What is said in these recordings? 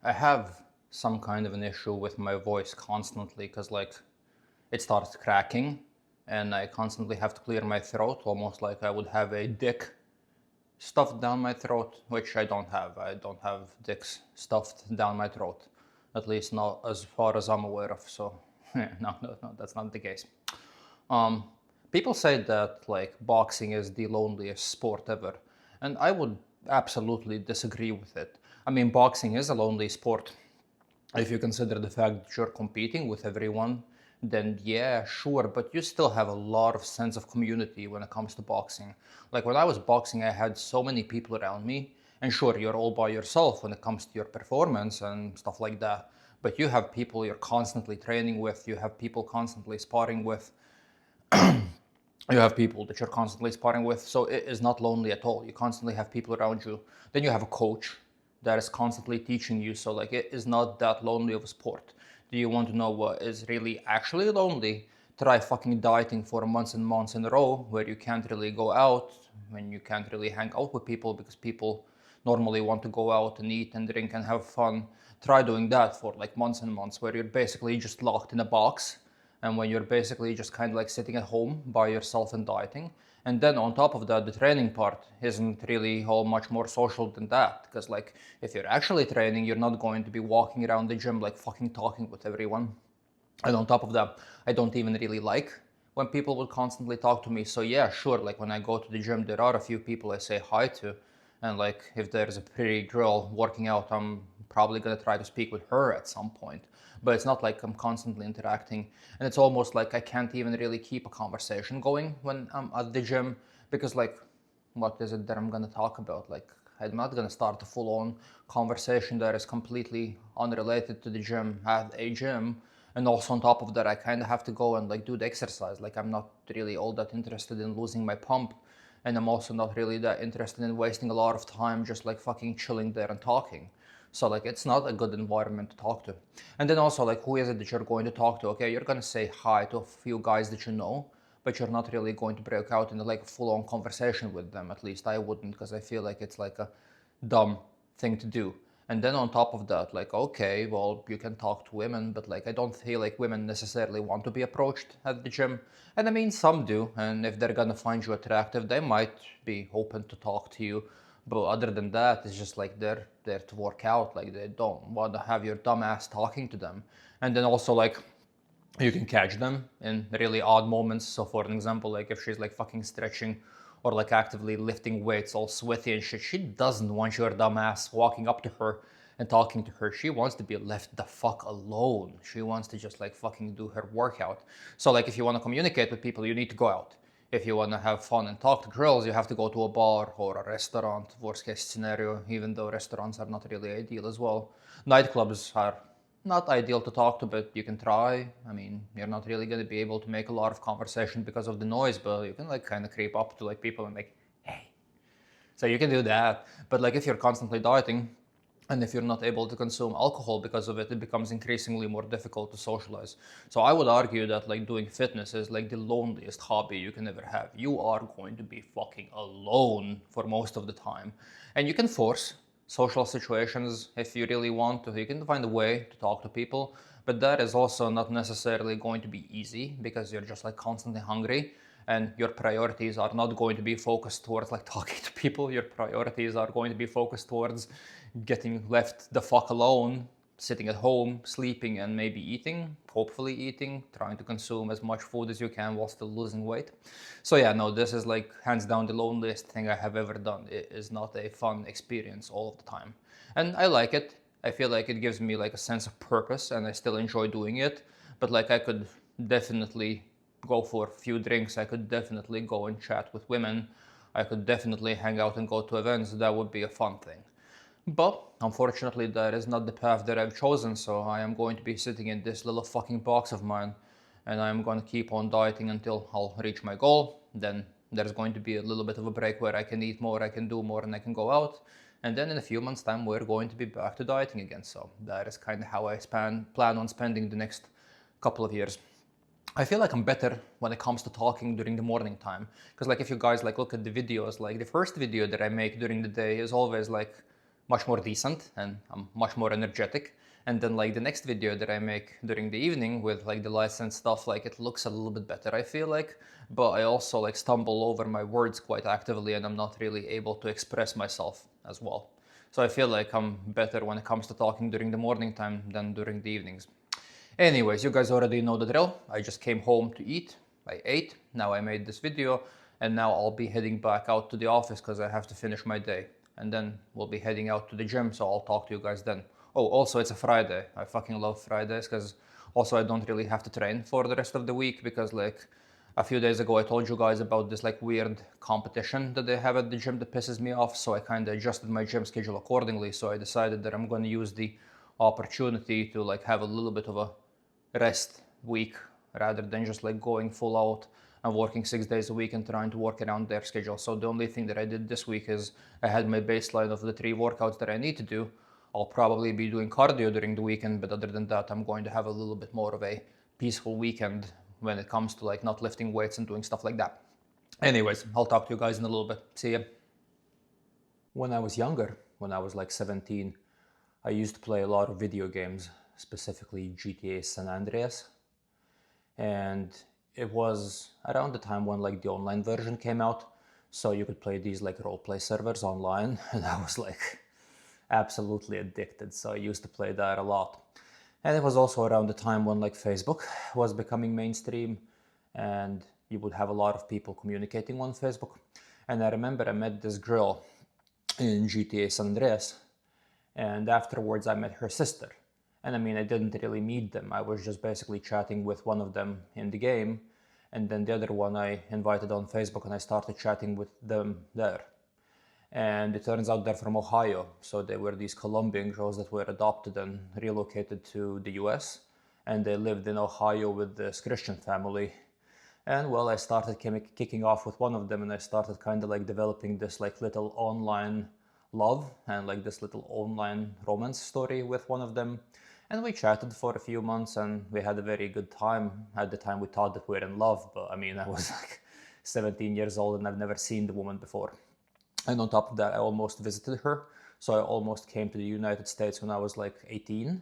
I have some kind of an issue with my voice constantly because like it starts cracking and I constantly have to clear my throat, almost like I would have a dick stuffed down my throat, which I don't have. I don't have dicks stuffed down my throat, at least not as far as I'm aware of. So, no, that's not the case. Um, People say that like boxing is the loneliest sport ever, and I would absolutely disagree with it. I mean, boxing is a lonely sport. If you consider the fact that you're competing with everyone, then yeah, sure, but you still have a lot of sense of community when it comes to boxing. Like when I was boxing, I had so many people around me, and sure, you're all by yourself when it comes to your performance and stuff like that. But you have people you're constantly training with, you have people constantly sparring with, you have people that you're constantly sparring with, so it is not lonely at all. You constantly have people around you. Then you have a coach that is constantly teaching you, so like it is not that lonely of a sport. Do you want to know what is really actually lonely? Try fucking dieting for months and months in a row where you can't really go out, when you can't really hang out with people because people normally want to go out and eat and drink and have fun. Try doing that for like months and months where you're basically just locked in a box, and when you're basically just kind of like sitting at home by yourself and dieting. And then on top of that, the training part isn't really all much more social than that. Because like if you're actually training, you're not going to be walking around the gym like fucking talking with everyone. And on top of that, I don't even really like when people would constantly talk to me. So yeah, sure, like when I go to the gym, there are a few people I say hi to. And like if there's a pretty girl working out, I'm probably gonna try to speak with her at some point. But it's not like I'm constantly interacting. And it's almost like I can't even really keep a conversation going when I'm at the gym because like what is it that I'm gonna talk about? Like I'm not gonna start a full-on conversation that is completely unrelated to the gym at a gym. And also on top of that, I kind of have to go and like do the exercise. Like I'm not really all that interested in losing my pump, and I'm also not really that interested in wasting a lot of time just like fucking chilling there and talking. So like it's not a good environment to talk to. And then also like who is it that you're going to talk to? Okay, you're gonna say hi to a few guys that you know, but you're not really going to break out into like a full-on conversation with them. At least I wouldn't, because I feel like it's like a dumb thing to do. And then on top of that, like, okay, well, you can talk to women, but like, I don't feel like women necessarily want to be approached at the gym. And I mean, some do. And if they're gonna find you attractive, they might be open to talk to you. But other than that, it's just like they're there to work out. Like, they don't want to have your dumb ass talking to them. And then also, like, you can catch them in really odd moments. So for an example, like if she's like fucking stretching or like actively lifting weights all sweaty and shit, she doesn't want your dumb ass walking up to her and talking to her. She wants to be left the fuck alone. She wants to just like fucking do her workout. So like if you want to communicate with people, you need to go out. If you want to have fun and talk to girls, you have to go to a bar or a restaurant, worst case scenario, even though restaurants are not really ideal as well. Nightclubs are not ideal to talk to, but you can try. I mean, you're not really going to be able to make a lot of conversation because of the noise, but you can like kind of creep up to like people and like, hey. So you can do that. But like if you're constantly dieting and if you're not able to consume alcohol because of it, it becomes increasingly more difficult to socialize. So I would argue that like doing fitness is like the loneliest hobby you can ever have. You are going to be fucking alone for most of the time. And you can force social situations if you really want to. You can find a way to talk to people, but that is also not necessarily going to be easy because you're just like constantly hungry and your priorities are not going to be focused towards like talking to people. Your priorities are going to be focused towards getting left the fuck alone, sitting at home, sleeping, and maybe eating, hopefully eating, trying to consume as much food as you can while still losing weight. So yeah, no, this is like hands down the loneliest thing I have ever done. It is not a fun experience all of the time. And I like it. I feel like it gives me like a sense of purpose and I still enjoy doing it. But like I could definitely go for a few drinks. I could definitely go and chat with women. I could definitely hang out and go to events. That would be a fun thing. But unfortunately, that is not the path that I've chosen, so I am going to be sitting in this little fucking box of mine and I'm going to keep on dieting until I'll reach my goal. Then there's going to be a little bit of a break where I can eat more, I can do more, and I can go out. And then in a few months' time, we're going to be back to dieting again. So that is kind of how I plan on spending the next couple of years. I feel like I'm better when it comes to talking during the morning time. Because like if you guys like look at the videos, like the first video that I make during the day is always like much more decent and I'm much more energetic. And then like the next video that I make during the evening with like the lights and stuff, like it looks a little bit better, I feel like, but I also like stumble over my words quite actively and I'm not really able to express myself as well. So I feel like I'm better when it comes to talking during the morning time than during the evenings. Anyways, you guys already know the drill. I just came home to eat. I ate. Now I made this video and now I'll be heading back out to the office because I have to finish my day. And then we'll be heading out to the gym, so I'll talk to you guys then. Oh, also it's a Friday. I fucking love Fridays because also I don't really have to train for the rest of the week because like a few days ago I told you guys about this like weird competition that they have at the gym that pisses me off, so I kind of adjusted my gym schedule accordingly. So I decided that I'm going to use the opportunity to like have a little bit of a rest week rather than just like going full out and working 6 days a week and trying to work around their schedule. So the only thing that I did this week is I had my baseline of the 3 workouts that I need to do. I'll probably be doing cardio during the weekend, but other than that, I'm going to have a little bit more of a peaceful weekend when it comes to like not lifting weights and doing stuff like that. Anyways, I'll talk to you guys in a little bit. See ya. When I was younger, when I was like 17, I used to play a lot of video games, specifically GTA San Andreas. And it was around the time when like the online version came out, so you could play these like roleplay servers online, and I was like absolutely addicted, so I used to play that a lot. And it was also around the time when like Facebook was becoming mainstream and you would have a lot of people communicating on Facebook. And I remember I met this girl in GTA San Andreas, and afterwards I met her sister. And I mean, I didn't really meet them. I was just basically chatting with one of them in the game, and then the other one I invited on Facebook and I started chatting with them there. And it turns out they're from Ohio, so they were these Colombian girls that were adopted and relocated to the US, and they lived in Ohio with this Christian family. And well, I started kicking off with one of them, and I started kind of like developing this like little online love and like this little online romance story with one of them. And we chatted for a few months and we had a very good time. At the time we thought that we were in love, but I mean, I was like 17 years old and I've never seen the woman before. And on top of that, I almost visited her. So I almost came to the United States when I was like 18.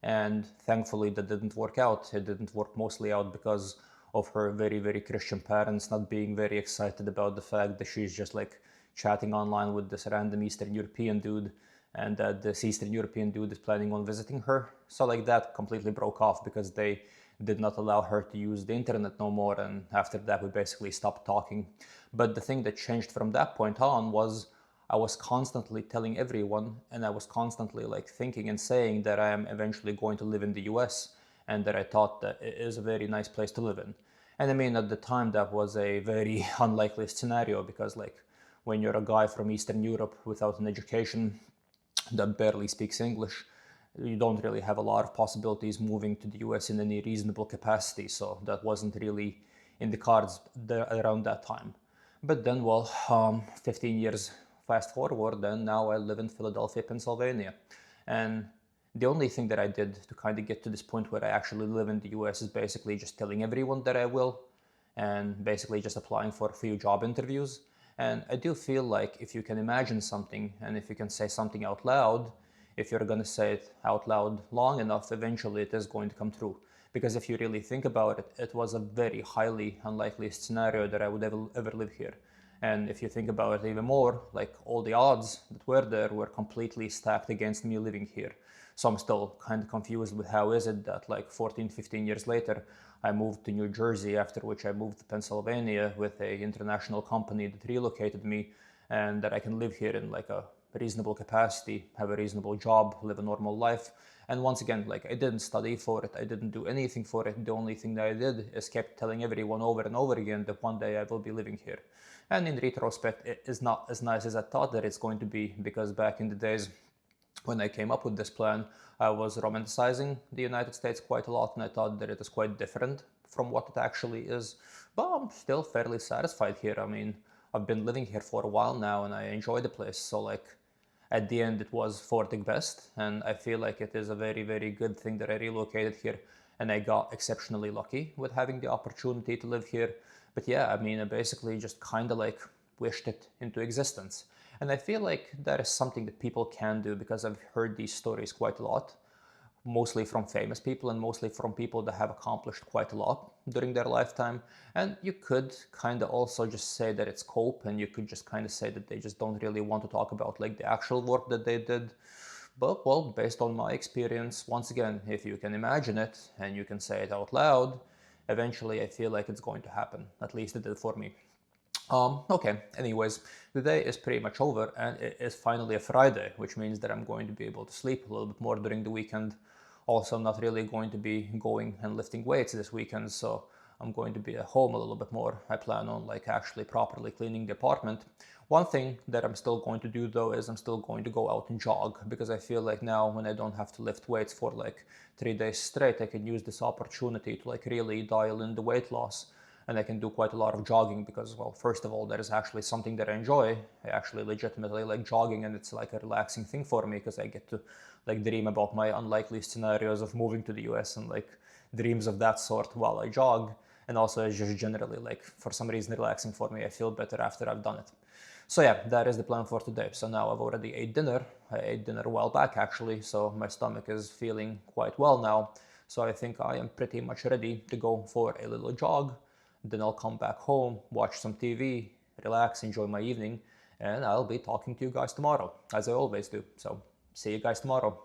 And thankfully that didn't work out. It didn't work mostly out because of her very, very Christian parents not being very excited about the fact that she's just like chatting online with this random Eastern European dude, and that this Eastern European dude is planning on visiting her. So like that completely broke off because they did not allow her to use the internet no more, and after that we basically stopped talking. But the thing that changed from that point on was I was constantly telling everyone, and I was constantly like thinking and saying that I am eventually going to live in the US and that I thought that it is a very nice place to live in. And I mean, at the time that was a very unlikely scenario because like when you're a guy from Eastern Europe without an education that barely speaks English, you don't really have a lot of possibilities moving to the US in any reasonable capacity. So that wasn't really in the cards there around that time. But then, well, 15 years fast forward, and now I live in Philadelphia, Pennsylvania. And the only thing that I did to kind of get to this point where I actually live in the US is basically just telling everyone that I will, and basically just applying for a few job interviews. And I do feel like if you can imagine something and if you can say something out loud, if you're going to say it out loud long enough, eventually it is going to come true. Because if you really think about it, it was a very highly unlikely scenario that I would ever live here. And if you think about it even more, like all the odds that were there were completely stacked against me living here. So I'm still kind of confused with how is it that like 14, 15 years later, I moved to New Jersey, after which I moved to Pennsylvania with an international company that relocated me, and that I can live here in like a reasonable capacity, have a reasonable job, live a normal life. And once again, like I didn't study for it, I didn't do anything for it. The only thing that I did is kept telling everyone over and over again that one day I will be living here. And in retrospect, it is not as nice as I thought that it's going to be, because back in the days when I came up with this plan, I was romanticizing the United States quite a lot, and I thought that it is quite different from what it actually is. But I'm still fairly satisfied here. I mean, I've been living here for a while now and I enjoy the place. So like at the end, it was for the best. And I feel like it is a very, very good thing that I relocated here, and I got exceptionally lucky with having the opportunity to live here. But yeah, I mean, I basically just kind of like wished it into existence. And I feel like that is something that people can do because I've heard these stories quite a lot, mostly from famous people and mostly from people that have accomplished quite a lot during their lifetime. And you could kind of also just say that it's cope, and you could just kind of say that they just don't really want to talk about like the actual work that they did. But well, based on my experience, once again, if you can imagine it and you can say it out loud, eventually I feel like it's going to happen. At least it did for me. Okay, anyways, the day is pretty much over and it is finally a Friday, which means that I'm going to be able to sleep a little bit more during the weekend. Also, I'm not really going to be going and lifting weights this weekend, so I'm going to be at home a little bit more. I plan on like actually properly cleaning the apartment. One thing that I'm still going to do though is I'm still going to go out and jog, because I feel like now when I don't have to lift weights for like 3 days straight, I can use this opportunity to like really dial in the weight loss, and I can do quite a lot of jogging because, well, first of all, that is actually something that I enjoy. I actually legitimately like jogging, and it's like a relaxing thing for me because I get to like dream about my unlikely scenarios of moving to the US and like dreams of that sort while I jog. And also it's just generally like for some reason relaxing for me. I feel better after I've done it. So yeah, that is the plan for today. So now I've already ate dinner. I ate dinner a while back actually, so my stomach is feeling quite well now. So I think I am pretty much ready to go for a little jog. Then I'll come back home, watch some TV, relax, enjoy my evening, and I'll be talking to you guys tomorrow, as I always do. So see you guys tomorrow.